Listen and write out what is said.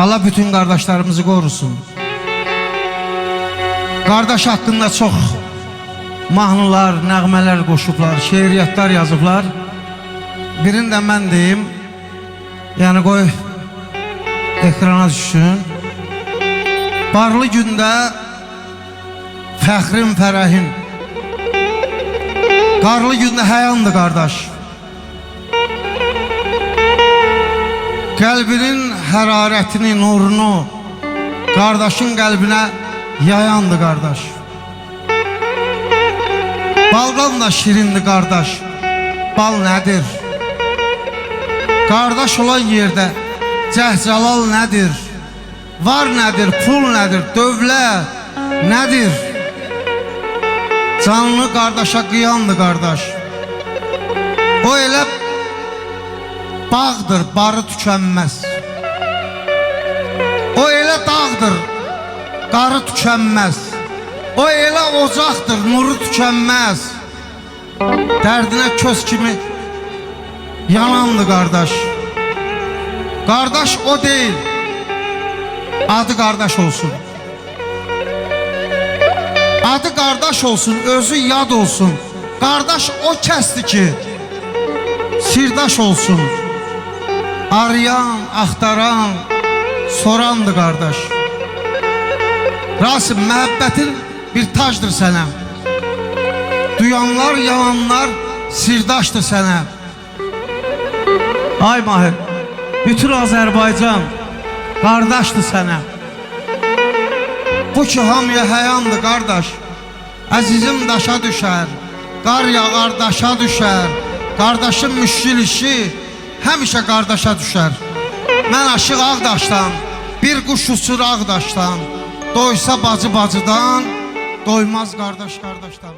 Allah bütün kardeşlerimizi korusun. Kardeş hakkında çok mahnılar, nəğmələr qoşublar, şeiriyyatlar yazıblar. Birini də mən deyim, yəni qoy ekrana düşsün. Barlı gündə fəxrin, fərəhin, qarlı gündə həyandı qardaş. Qəlbinin hərarətini, nurunu qardaşın qəlbinə yayandı qardaş. Baldan da şirindi qardaş. Bal nədir? Qardaş olan yerdə cəhcəlal nədir? Var nədir? Pul nədir? Dövlət nədir? Canlı qardaşa qıyandı qardaş. O elə bağdır, barı tükənməz. O elə dağdır, qarı tükənməz. O elə ocaqdır, nuru tükənməz. Dərdinə köz kimi yanandı qardaş. Qardaş o deyil, adı qardaş olsun. Adı qardaş olsun, özü yad olsun. Qardaş o kəsdi ki, sirdaş olsun. Arayan, axtaran, sorandı qardaş. Rasim, məhəbbətin bir tacdır sənə. Duyanlar, yalanlar sirdaşdır sənə. Ay Mahir, bütün Azərbaycan qardaşdır sənə. Bu ki hamıya həyandır qardaş. Əzizim daşa düşər, qar yağar daşa düşər. Qardaşın müşkil işi həmişə qardaşa düşər. Mən aşıq Ağdaşdan, bir quş uçur Ağdaşdan. Doysa bacı bacıdan, doymaz qardaş qardaşdan.